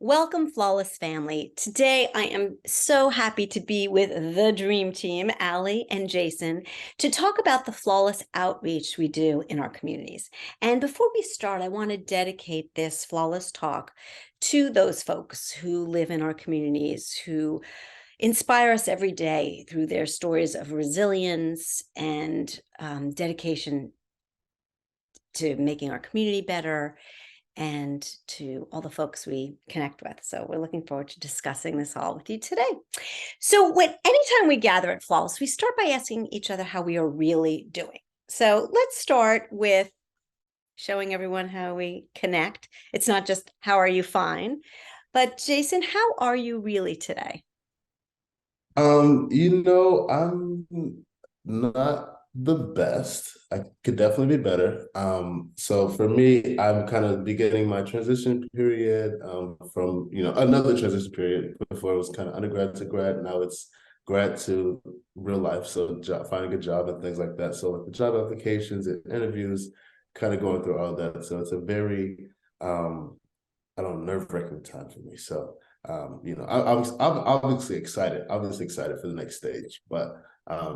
Welcome, Flawless Family. Today, I am so happy to be with the dream team, Allie and Jason, to talk about the flawless outreach we do in our communities. And before we start, I want to dedicate this flawless talk to those folks who live in our communities, who inspire us every day through their stories of resilience and dedication to making our community better and to all the folks we connect with. So we're looking forward to discussing this all with you today. So anytime we gather at Flawless, we start by asking each other how we are really doing. So let's start with showing everyone how we connect. It's not just how are you fine, but Jason, how are you really today? I'm not the best. I could definitely be better. So for me, I'm kind of beginning my transition period from, another transition period. Before it was kind of undergrad to grad. Now it's grad to real life. So finding a job and things like that. So like the job applications and interviews, kind of going through all that. So it's a very, I don't know, nerve-wracking time for me. So I'm obviously excited for the next stage, but I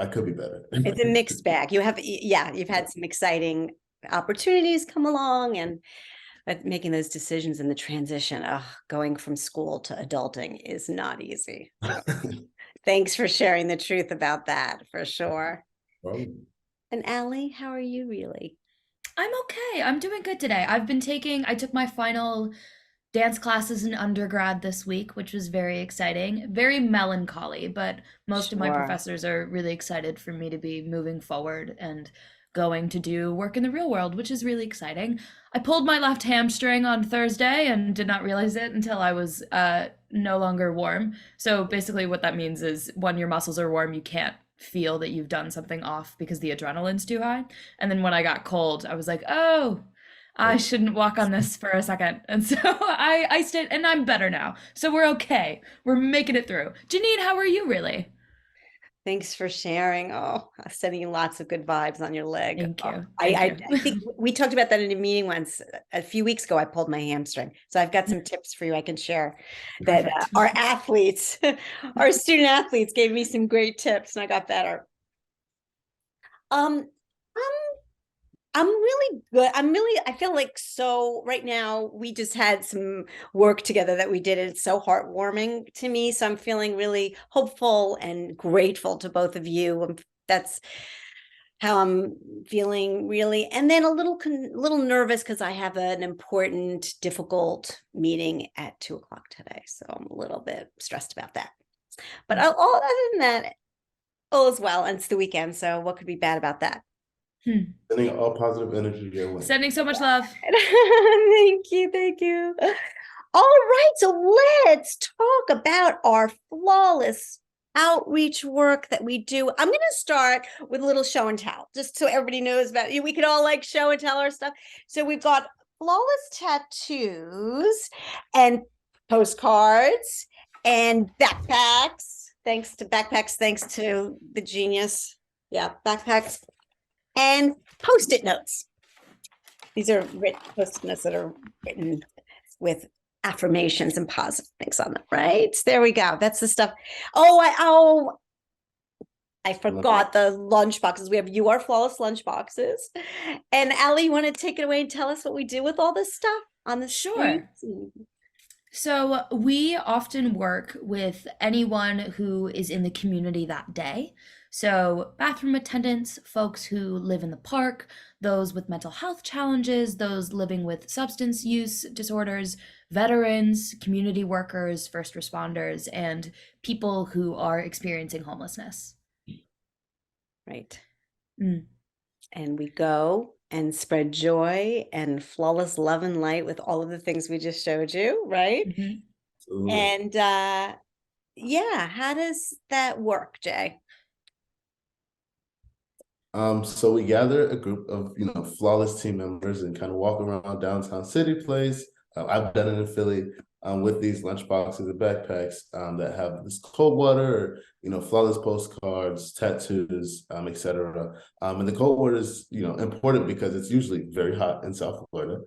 could be better. It's a mixed bag. You've had some exciting opportunities come along, and but making those decisions in the transition, going from school to adulting is not easy. So thanks for sharing the truth about that, for sure. And Allie, how are you really? I'm okay. I'm doing good today. I took my final dance classes in undergrad this week, which was very exciting. Very melancholy, but most of my Sure. professors are really excited for me to be moving forward and going to do work in the real world, which is really exciting. I pulled my left hamstring on Thursday and did not realize it until I was no longer warm. So basically, what that means is when your muscles are warm, you can't feel that you've done something off because the adrenaline's too high. And then when I got cold, I was like, oh, I shouldn't walk on this for a second. And so I stayed, and I'm better now. So we're okay. We're making it through. Janine, how are you really? Thanks for sharing. Oh, I'm sending you lots of good vibes on your leg. Thank you. I think we talked about that in a meeting once a few weeks ago. I pulled my hamstring. So I've got some tips for you I can share that Perfect. our athletes, our student athletes gave me some great tips and I got better. Um, I'm really good. I feel like so right now we just had some work together that we did. And it's so heartwarming to me. So I'm feeling really hopeful and grateful to both of you. That's how I'm feeling really. And then a little nervous because I have an important, difficult meeting at 2:00 today. So I'm a little bit stressed about that. But other than that, all is well. And it's the weekend. So what could be bad about that? Sending all positive energy your way. Sending so much love. Thank you. Thank you. All right. So let's talk about our flawless outreach work that we do. I'm going to start with a little show and tell, just so everybody knows about it. We could all like show and tell our stuff. So we've got flawless tattoos and postcards and backpacks. Thanks to the genius. Yeah, backpacks. And Post-it notes. These are Post-it notes that are written with affirmations and positive things on them, right? There we go. That's the stuff. I forgot the lunch boxes. We have You Are Flawless lunch boxes. And Allie, you want to take it away and tell us what we do with all this stuff on the Sure. streets? So we often work with anyone who is in the community that day. So bathroom attendants, folks who live in the park, those with mental health challenges, those living with substance use disorders, veterans, community workers, first responders, and people who are experiencing homelessness. Right. Mm. And we go and spread joy and flawless love and light with all of the things we just showed you, right? Mm-hmm. And yeah, how does that work, Jay? So we gather a group of flawless team members and kind of walk around downtown City Place. I've done it in Philly with these lunch boxes and backpacks that have this cold water, or, flawless postcards, tattoos, etc. And the cold water is important because it's usually very hot in South Florida.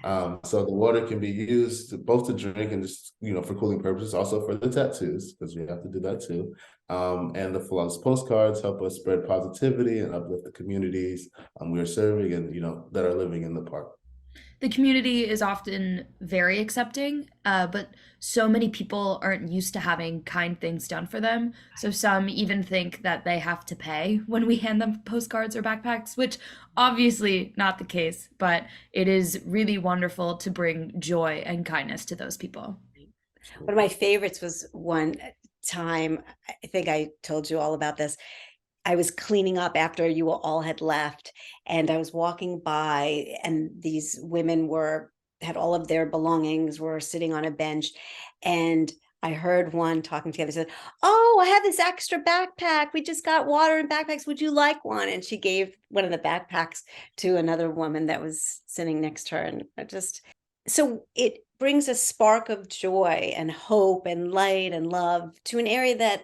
So the water can be used both to drink and just, for cooling purposes, also for the tattoos, because we have to do that too. And the flawless postcards help us spread positivity and uplift the communities we are serving and, that are living in the park. The community is often very accepting, but so many people aren't used to having kind things done for them. So some even think that they have to pay when we hand them postcards or backpacks, which obviously not the case, but it is really wonderful to bring joy and kindness to those people. One of my favorites was one time, I think I told you all about this. I was cleaning up after you all had left, and I was walking by, and these women had all of their belongings, were sitting on a bench, and I heard one talking together, said, "Oh, I have this extra backpack. We just got water and backpacks. Would you like one?" And she gave one of the backpacks to another woman that was sitting next to her. And so it brings a spark of joy and hope and light and love to an area that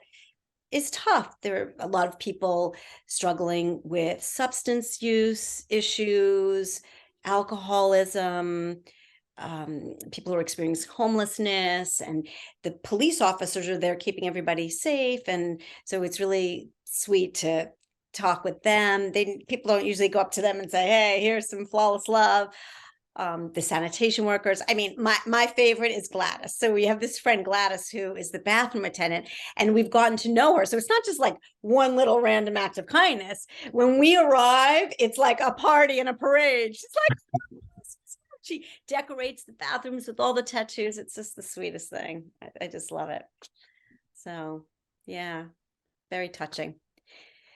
is tough. There are a lot of people struggling with substance use issues, alcoholism, people who are experiencing homelessness, and the police officers are there keeping everybody safe. And so it's really sweet to talk with them. People don't usually go up to them and say, "Hey, here's some flawless love." The sanitation workers. I mean, my favorite is Gladys. So we have this friend Gladys who is the bathroom attendant, and we've gotten to know her. So it's not just like one little random act of kindness. When we arrive, it's like a party and a parade. She's like, she decorates the bathrooms with all the tattoos. It's just the sweetest thing. I just love it. So yeah, very touching.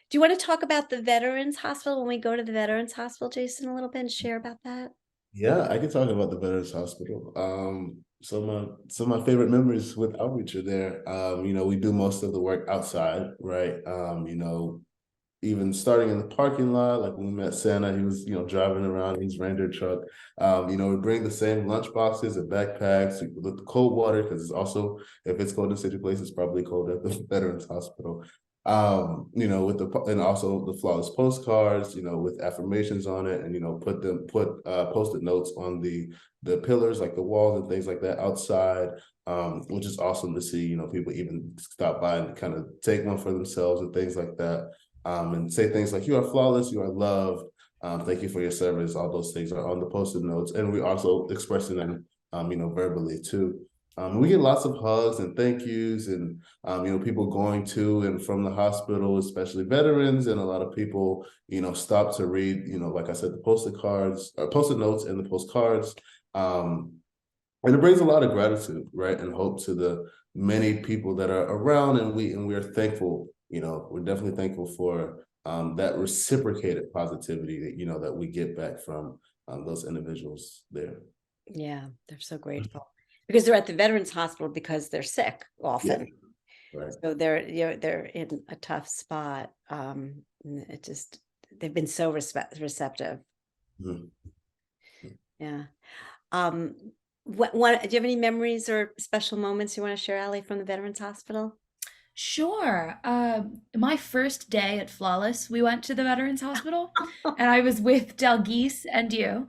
Do you want to talk about the Veterans Hospital when we go to the Veterans Hospital, Jason, a little bit and share about that? Yeah, I can talk about the Veterans Hospital. Some of my favorite memories with outreach are there. We do most of the work outside, right? Even starting in the parking lot, like when we met Santa, he was, driving around in his reindeer truck. We bring the same lunch boxes and backpacks with the cold water, because it's also, if it's cold in city places, it's probably cold at the Veterans Hospital. And also the flawless postcards, with affirmations on it, and put post-it notes on the pillars, like the walls and things like that outside, which is awesome to see. People even stop by and kind of take one for themselves and things like that, and say things like, "You are flawless, you are loved, thank you for your service." All those things are on the post-it notes, and we also expressing them, verbally too. We get lots of hugs and thank yous, and people going to and from the hospital, especially veterans, and a lot of people, stop to read, like I said, the post-it notes and the postcards. And it brings a lot of gratitude, right, and hope to the many people that are around, and we are thankful. We're definitely thankful for that reciprocated positivity that we get back from those individuals there. Yeah, they're so grateful because they're at the Veterans Hospital because they're sick often. Yeah, right. So they're in a tough spot. They've been so receptive. Mm-hmm. Yeah. Do you have any memories or special moments you want to share, Allie, from the Veterans Hospital? Sure. My first day at Flawless, we went to the Veterans Hospital, and I was with Delgise and you.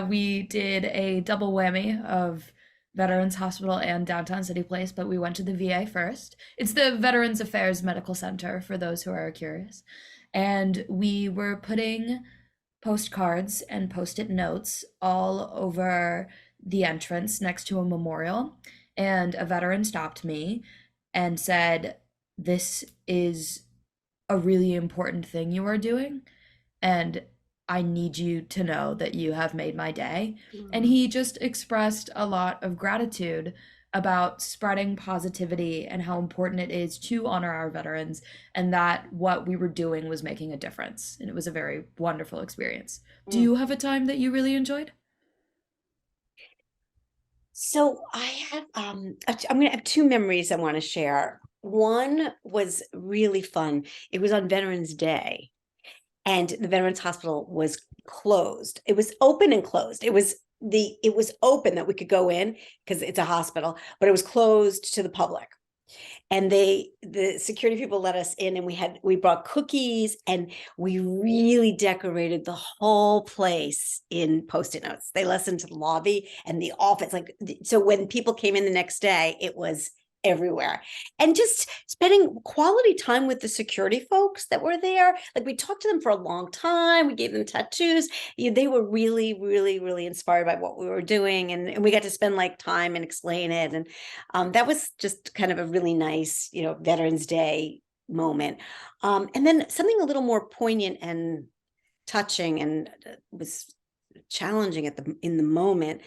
We did a double whammy of Veterans Hospital and Downtown City Place, but we went to the VA first. It's the Veterans Affairs Medical Center for those who are curious. And we were putting postcards and post-it notes all over the entrance next to a memorial. And a veteran stopped me and said, "This is a really important thing you are doing, and I need you to know that you have made my day." And he just expressed a lot of gratitude about spreading positivity and how important it is to honor our veterans, and that what we were doing was making a difference. And it was a very wonderful experience. Do you have a time that you really enjoyed? So I have I'm gonna have two memories I want to share. One was really fun. It was on Veterans Day, and the Veterans Hospital was closed. It was open and closed. It was open that we could go in because it's a hospital, but it was closed to the public. And the security people let us in, and we brought cookies, and we really decorated the whole place in Post-it notes. They let us into the lobby and the office. Like, so when people came in the next day, it was everywhere. And just spending quality time with the security folks that were there. Like, we talked to them for a long time. We gave them tattoos. They were really, really, really inspired by what we were doing. And we got to spend like time and explain it. And that was just kind of a really nice, Veterans Day moment. And then something a little more poignant and touching, and was challenging in the moment,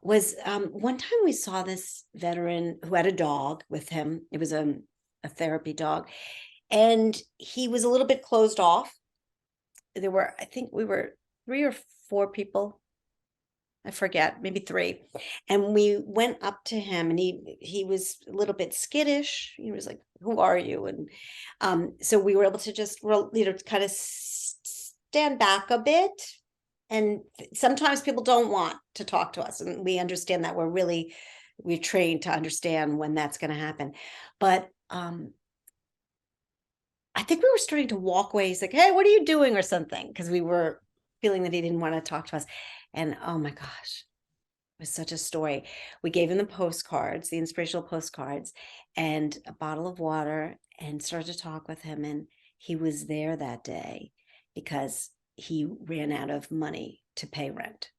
was one time we saw this veteran who had a dog with him. It was a therapy dog, and he was a little bit closed off. I think we were 3 or 4 people, I forget, maybe 3. And we went up to him, and he was a little bit skittish. He was like, "Who are you?" And so we were able to just, kind of stand back a bit. And sometimes people don't want to talk to us, and we understand that. We're trained to understand when that's going to happen. But I think we were starting to walk away. He's like, "Hey, what are you doing?" or something, because we were feeling that he didn't want to talk to us. And oh my gosh, it was such a story. We gave him the postcards, the inspirational postcards, and a bottle of water, and started to talk with him. And he was there that day because he ran out of money to pay rent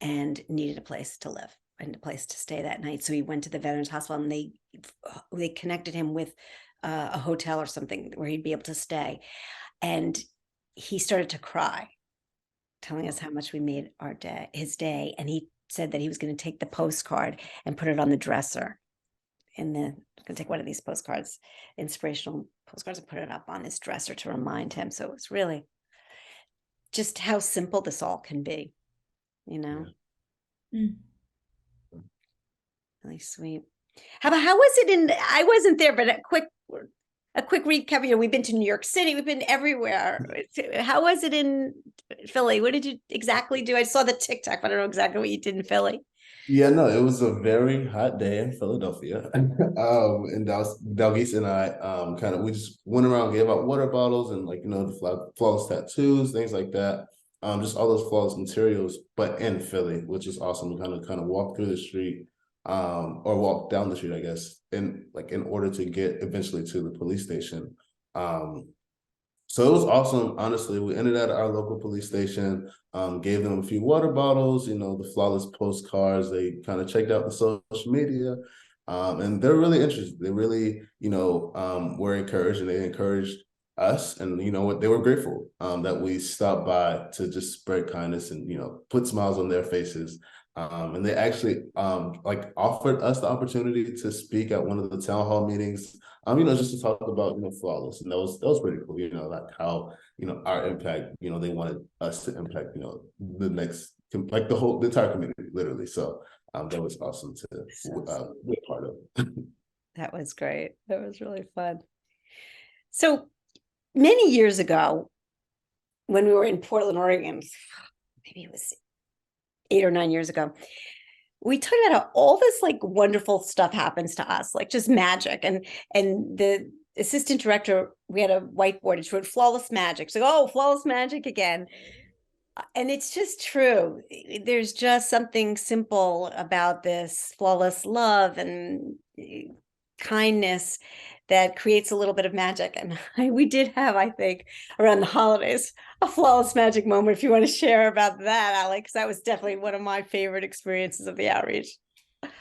and needed a place to live and a place to stay that night. So he went to the Veterans Hospital, and they connected him with a hotel or something where he'd be able to stay. And he started to cry, telling us how much we made his day. And he said that he was going to take the postcard and put it on the dresser. And then I'm going to take one of these postcards, inspirational postcards, and put it up on his dresser to remind him. So it's really just how simple this all can be, Mm. Really sweet. How was it I wasn't there, but a quick recap. We've been to New York City, we've been everywhere. How was it in Philly? What did you exactly do? I saw the TikTok, but I don't know exactly what you did in Philly. Yeah, no, it was a very hot day in Philadelphia. And Dalgisa and I we just went around, gave out water bottles and the flawless tattoos, things like that. Just all those flawless materials, but in Philly, which is awesome. We kind of walk through the street, or walk down the street, I guess, in order to get eventually to the police station. So it was awesome. Honestly, we ended at our local police station, gave them a few water bottles, the flawless postcards. They kind of checked out the social media, and they're really interested. They really, were encouraged, and they encouraged us. And what, they were grateful that we stopped by to just spread kindness and put smiles on their faces. And they actually offered us the opportunity to speak at one of the town hall meetings, just to talk about, flawless. And that was pretty cool, like how, our impact, they wanted us to impact, the next, like the entire community, literally. So that was awesome to be a part of. That was great. That was really fun. So many years ago, when we were in Portland, Oregon, maybe it was 8 or 9 years ago, we talked about how all this wonderful stuff happens to us, like just magic. And the assistant director, we had a whiteboard, and she wrote "flawless magic." She's like, "Oh, flawless magic again." And it's just true. There's just something simple about this flawless love and kindness that creates a little bit of magic. And we did have, I think, around the holidays, a flawless magic moment. If you want to share about that, Allie, because that was definitely one of my favorite experiences of the outreach.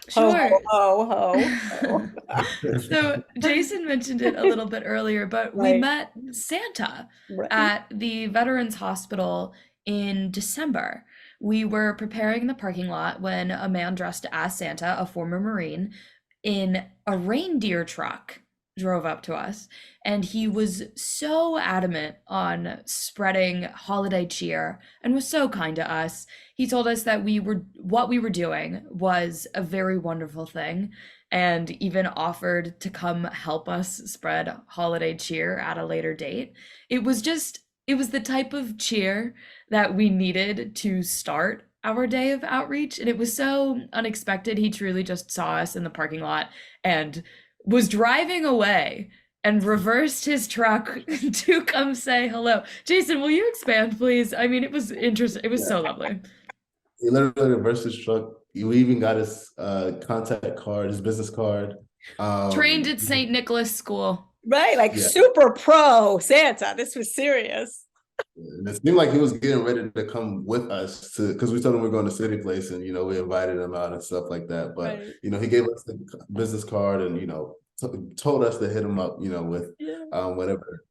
Sure. Ho, ho, ho, ho. So Jason mentioned it a little bit earlier, but we Right. met Santa Right. at the Veterans Hospital in December. We were preparing in the parking lot when a man dressed as Santa, a former Marine, in a reindeer truck drove up to us, and he was so adamant on spreading holiday cheer and was so kind to us. He told us that what we were doing was a very wonderful thing, and even offered to come help us spread holiday cheer at a later date. It was the type of cheer that we needed to start our day of outreach, and it was so unexpected. He truly just saw us in the parking lot and was driving away and reversed his truck to come say hello. Jason, will you expand, please? I mean, it was interesting. It was so lovely. He literally reversed his truck. We even got his contact card, his business card. Trained at St. Nicholas School. Right, like Yeah. super pro Santa. This was serious. And it seemed like he was getting ready to come with us because we told him we are going to City Place, and we invited him out and stuff like that. But Right. he gave us the business card, and told us to hit him up, with whatever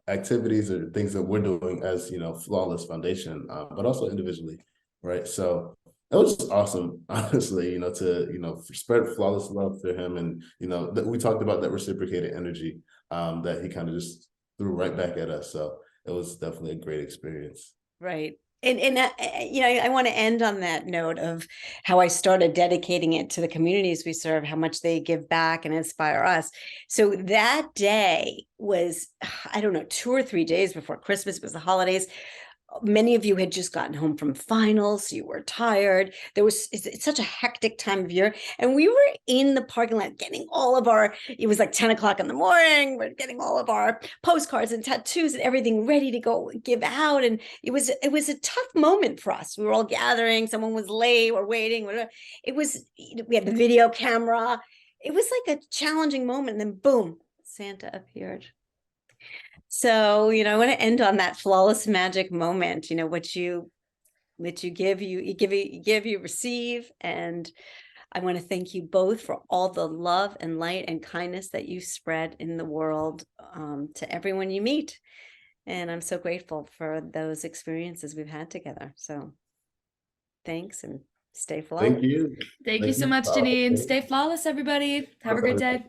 activities or things that we're doing as Flawless Foundation, but also individually, right? So it was just awesome, honestly, to spread flawless love to him, and that we talked about that reciprocated energy that he kind of just threw right back at us. So it was definitely a great experience. Right. And I want to end on that note of how I started dedicating it to the communities we serve, how much they give back and inspire us. So that day was, I don't know, 2 or 3 days before Christmas, was the holidays. Many of you had just gotten home from finals, you were tired. It's such a hectic time of year. And we were in the parking lot getting all of it was like 10 o'clock in the morning. We're getting all of our postcards and tattoos and everything ready to go give out. And it was a tough moment for us. We were all gathering, someone was late or waiting, whatever. We had the video camera. It was like a challenging moment. And then boom, Santa appeared. So, I want to end on that flawless magic moment, what you give, you give, you receive. And I want to thank you both for all the love and light and kindness that you spread in the world, to everyone you meet. And I'm so grateful for those experiences we've had together. So thanks, and stay flawless. Thank you. Thank you so much, Janine. Stay flawless, everybody. Have a great day.